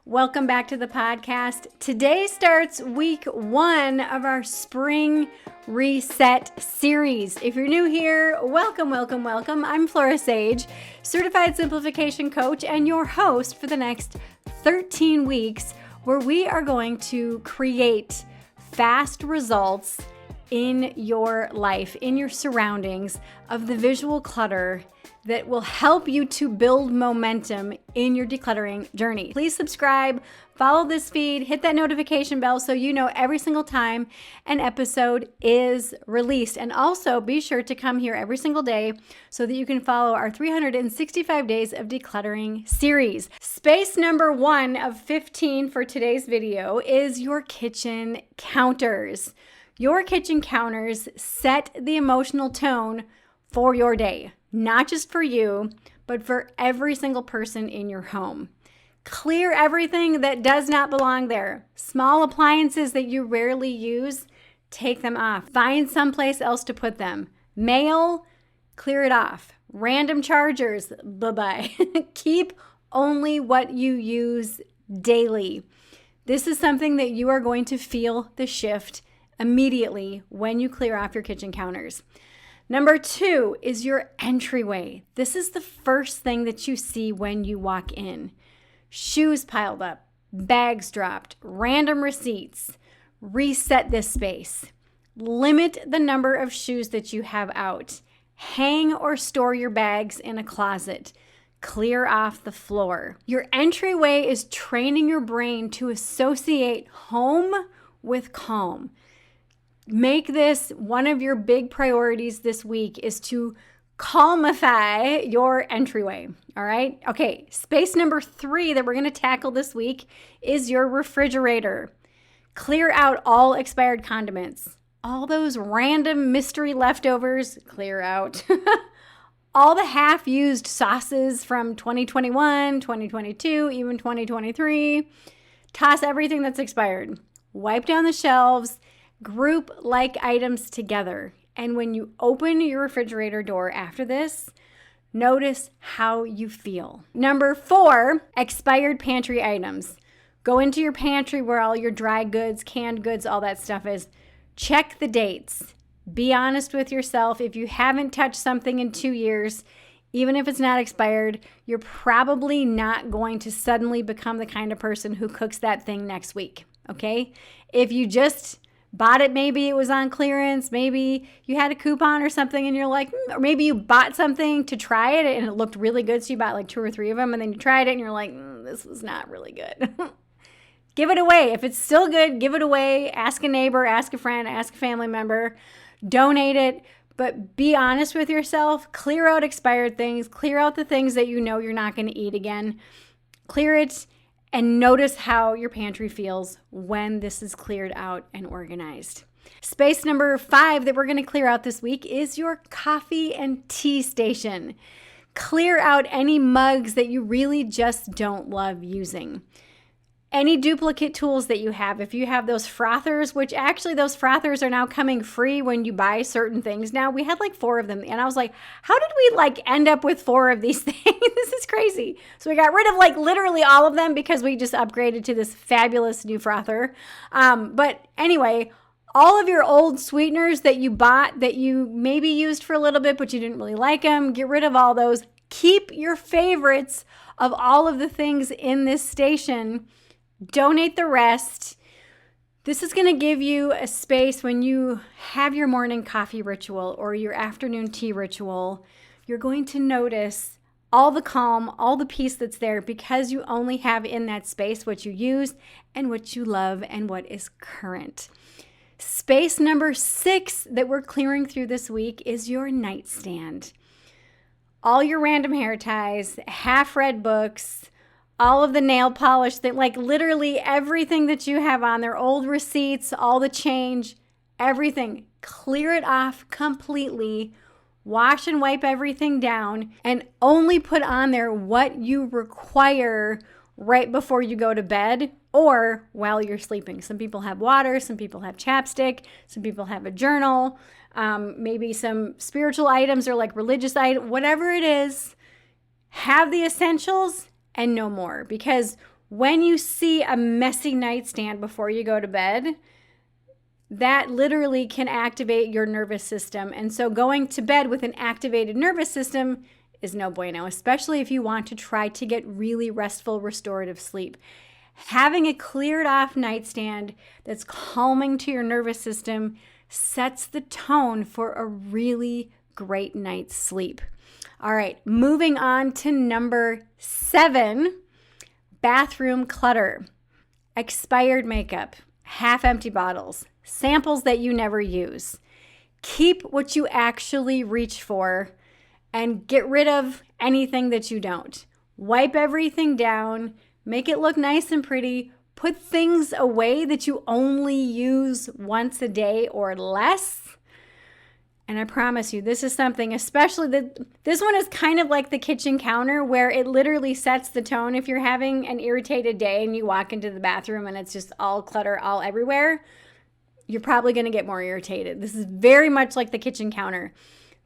Welcome back to the podcast. Today starts week 1 of our spring reset series. If you're new here, welcome. I'm Flora Sage, certified simplification coach and your host for the next 13 weeks, where we are going to create fast results in your life, in your surroundings of the visual clutter that will help you to build momentum in your decluttering journey. Please subscribe, follow this feed, hit that notification bell so you know every single time an episode is released. And also be sure to come here every single day so that you can follow our 365 Days of Decluttering series. Space number 1 of 15 for today's video is your kitchen counters. Your kitchen counters set the emotional tone for your day, not just for you, but for every single person in your home. Clear everything that does not belong there. Small appliances that you rarely use, take them off. Find someplace else to put them. Mail, clear it off. Random chargers, bye-bye. Keep only what you use daily. This is something that you are going to feel the shift immediately when you clear off your kitchen counters. Number 2 is your entryway. This is the first thing that you see when you walk in. Shoes piled up, bags dropped, random receipts. Reset this space. Limit the number of shoes that you have out. Hang or store your bags in a closet. Clear off the floor. Your entryway is training your brain to associate home with calm. Make this one of your big priorities this week is to calmify your entryway, all right? Okay, space number 3 that we're gonna tackle this week is your refrigerator. Clear out all expired condiments. All those random mystery leftovers, clear out. All the half-used sauces from 2021, 2022, even 2023. Toss everything that's expired. Wipe down the shelves. Group like items together. And when you open your refrigerator door after this, notice how you feel. Number 4, expired pantry items. Go into your pantry where all your dry goods, canned goods, all that stuff is. Check the dates. Be honest with yourself. If you haven't touched something in 2 years, even if it's not expired, you're probably not going to suddenly become the kind of person who cooks that thing next week, okay? If you just bought it, maybe it was on clearance, maybe you had a coupon or something and you're like, or maybe you bought something to try it and it looked really good, so you bought like 2 or 3 of them and then you tried it and you're like, this was not really good. Give it away. If it's still good, give it away. Ask a neighbor, ask a friend, ask a family member, donate it, but be honest with yourself. Clear out expired things, clear out the things that you know you're not going to eat again. Clear it. And notice how your pantry feels when this is cleared out and organized. Space number 5 that we're going to clear out this week is your coffee and tea station. Clear out any mugs that you really just don't love using. Any duplicate tools that you have, if you have those frothers, which actually those frothers are now coming free when you buy certain things. Now, we had like 4 of them, and I was like, how did we end up with 4 of these things? This is crazy. So we got rid of literally all of them because we just upgraded to this fabulous new frother. But anyway, all of your old sweeteners that you bought that you maybe used for a little bit, but you didn't really like them, get rid of all those. Keep your favorites of all of the things in this station. Donate the rest. This is going to give you a space when you have your morning coffee ritual or your afternoon tea ritual. You're going to notice all the calm, all the peace that's there because you only have in that space what you use and what you love and what is current. Space number 6 that we're clearing through this week is your nightstand. All your random hair ties, half-read books, all of the nail polish, that literally everything that you have on there, old receipts, all the change, everything. Clear it off completely. Wash and wipe everything down and only put on there what you require right before you go to bed or while you're sleeping. Some people have water, some people have chapstick, some people have a journal, maybe some spiritual items or religious items, whatever it is. Have the essentials and no more, because When you see a messy nightstand before you go to bed, that literally can activate your nervous system. And so going to bed with an activated nervous system is no bueno, especially if you want to try to get really restful, restorative sleep. Having a cleared off nightstand that's calming to your nervous system sets the tone for a really great night's sleep. All right, moving on to number 7, bathroom clutter. Expired makeup, half-empty bottles, samples that you never use. Keep what you actually reach for and get rid of anything that you don't. Wipe everything down, make it look nice and pretty, put things away that you only use once a day or less. And I promise you, this is something, especially this one is kind of like the kitchen counter where it literally sets the tone. If you're having an irritated day and you walk into the bathroom and it's just all clutter all everywhere, you're probably going to get more irritated. This is very much like the kitchen counter.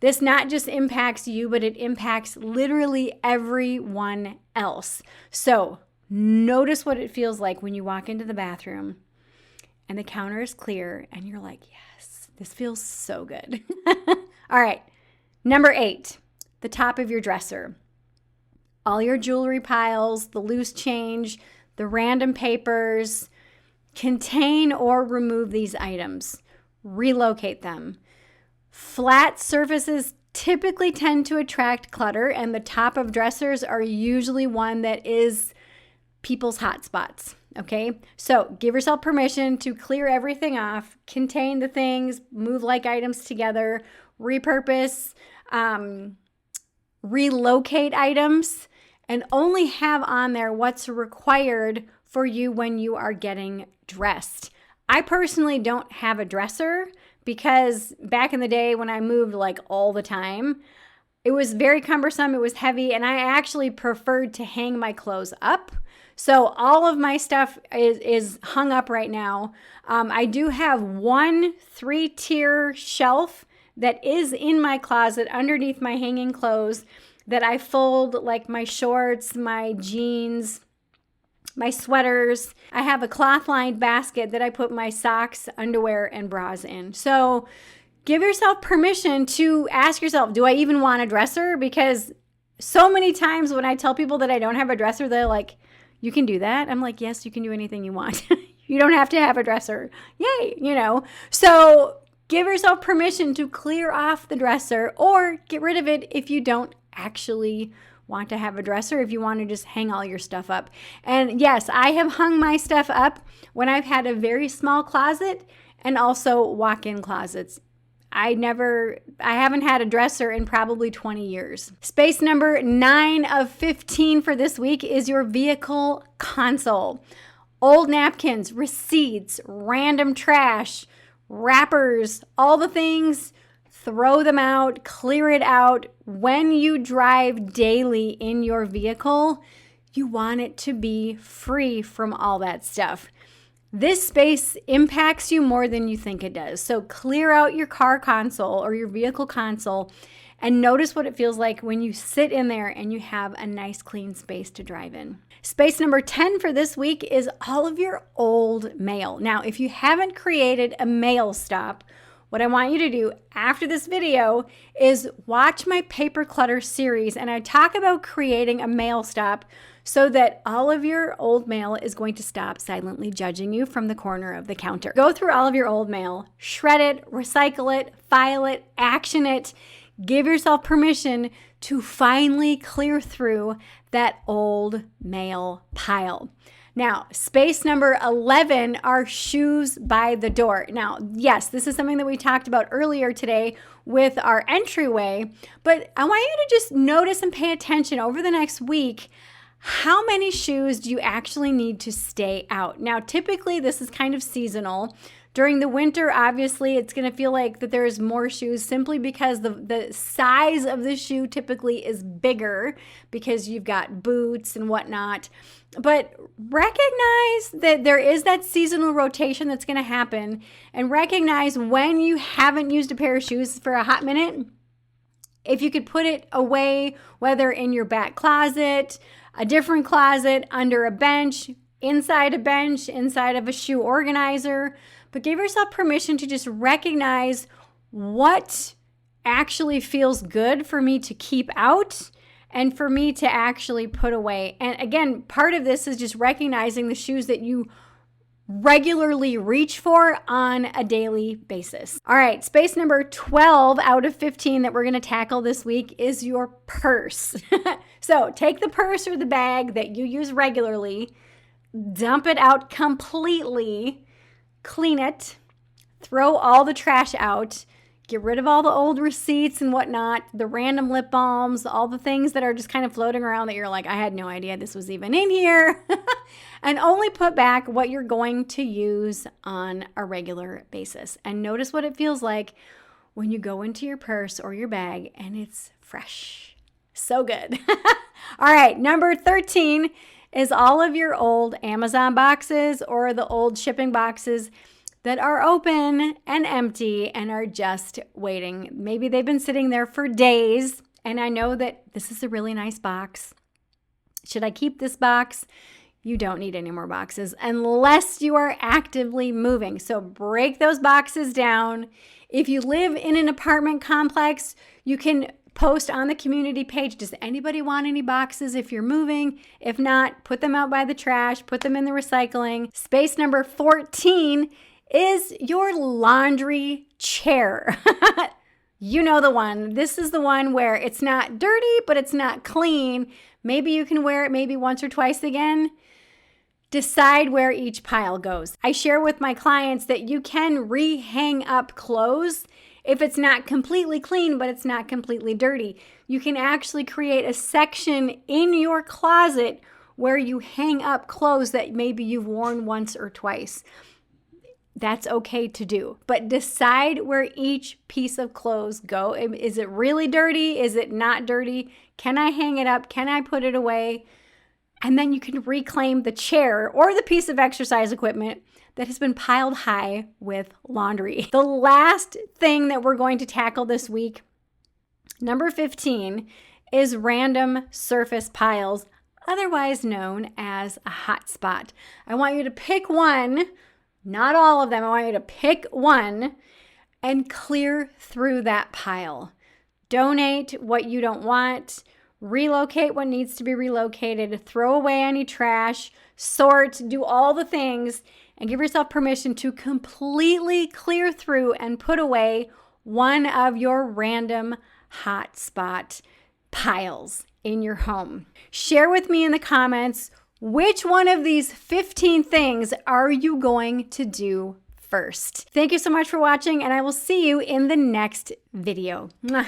This not just impacts you, but it impacts literally everyone else. So notice what it feels like when you walk into the bathroom and the counter is clear and you're like, yes, this feels so good. All right. Number 8, the top of your dresser. All your jewelry piles, the loose change, the random papers. Contain or remove these items. Relocate them. Flat surfaces typically tend to attract clutter, and the top of dressers are usually one that is people's hot spots. Okay, so give yourself permission to clear everything off, contain the things, move like items together, repurpose, relocate items, and only have on there what's required for you when you are getting dressed. I personally don't have a dresser because back in the day when I moved like all the time, it was very cumbersome, it was heavy, and I actually preferred to hang my clothes up. So all of my stuff is hung up right now. I do have one 3-tier shelf that is in my closet underneath my hanging clothes that I fold, like my shorts, my jeans, my sweaters. I have a cloth-lined basket that I put my socks, underwear, and bras in. So give yourself permission to ask yourself, do I even want a dresser? Because so many times when I tell people that I don't have a dresser, they're like, you can do that? I'm like, yes, you can do anything you want. You don't have to have a dresser. Yay, So give yourself permission to clear off the dresser or get rid of it if you don't actually want to have a dresser, if you want to just hang all your stuff up. And yes, I have hung my stuff up when I've had a very small closet and also walk-in closets. I haven't had a dresser in probably 20 years. Space number 9 of 15 for this week is your vehicle console. Old napkins, receipts, random trash, wrappers, all the things, throw them out, clear it out. When you drive daily in your vehicle, you want it to be free from all that stuff. This space impacts you more than you think it does. So clear out your car console or your vehicle console and notice what it feels like when you sit in there and you have a nice clean space to drive in. Space number 10 for this week is all of your old mail. Now, if you haven't created a mail stop, what I want you to do after this video is watch my paper clutter series, and I talk about creating a mail stop so that all of your old mail is going to stop silently judging you from the corner of the counter. Go through all of your old mail, shred it, recycle it, file it, action it. Give yourself permission to finally clear through that old mail pile. Now, space number 11 are shoes by the door. Now, yes, this is something that we talked about earlier today with our entryway, but I want you to just notice and pay attention over the next week. How many shoes do you actually need to stay out? Now, typically this is kind of seasonal. During the winter, obviously, it's going to feel like that there's more shoes simply because the size of the shoe typically is bigger because you've got boots and whatnot. But recognize that there is that seasonal rotation that's going to happen, and recognize when you haven't used a pair of shoes for a hot minute, if you could put it away, whether in your back closet, a different closet, under a bench, inside of a shoe organizer. But give yourself permission to just recognize what actually feels good for me to keep out and for me to actually put away. And again, part of this is just recognizing the shoes that you regularly reach for on a daily basis. All right, space number 12 out of 15 that we're going to tackle this week is your purse. So take the purse or the bag that you use regularly, dump it out completely, clean it, throw all the trash out, get rid of all the old receipts and whatnot, the random lip balms, all the things that are just kind of floating around that you're like, I had no idea this was even in here. And only put back what you're going to use on a regular basis. And notice what it feels like when you go into your purse or your bag and it's fresh. So good. All right, number 13 is all of your old Amazon boxes or the old shipping boxes that are open and empty and are just waiting. Maybe they've been sitting there for days, and I know that this is a really nice box. Should I keep this box? You don't need any more boxes unless you are actively moving. So break those boxes down. If you live in an apartment complex, you can post on the community page, does anybody want any boxes if you're moving? If not, put them out by the trash, put them in the recycling. Space number 14 is your laundry chair. You know the one. This is the one where it's not dirty, but it's not clean. Maybe you can wear it maybe once or twice again. Decide where each pile goes. I share with my clients that you can re-hang up clothes if it's not completely clean, but it's not completely dirty. You can actually create a section in your closet where you hang up clothes that maybe you've worn once or twice. That's okay to do, but decide where each piece of clothes go. Is it really dirty? Is it not dirty? Can I hang it up? Can I put it away? And then you can reclaim the chair or the piece of exercise equipment that has been piled high with laundry. The last thing that we're going to tackle this week, number 15, is random surface piles, otherwise known as a hot spot. I want you to pick one, not all of them. I want you to pick one and clear through that pile. Donate what you don't want. Relocate what needs to be relocated. Throw away any trash. Sort. Do all the things. And give yourself permission to completely clear through and put away one of your random hot spot piles in your home. Share with me in the comments, which one of these 15 things are you going to do first? Thank you so much for watching, and I will see you in the next video. Mwah.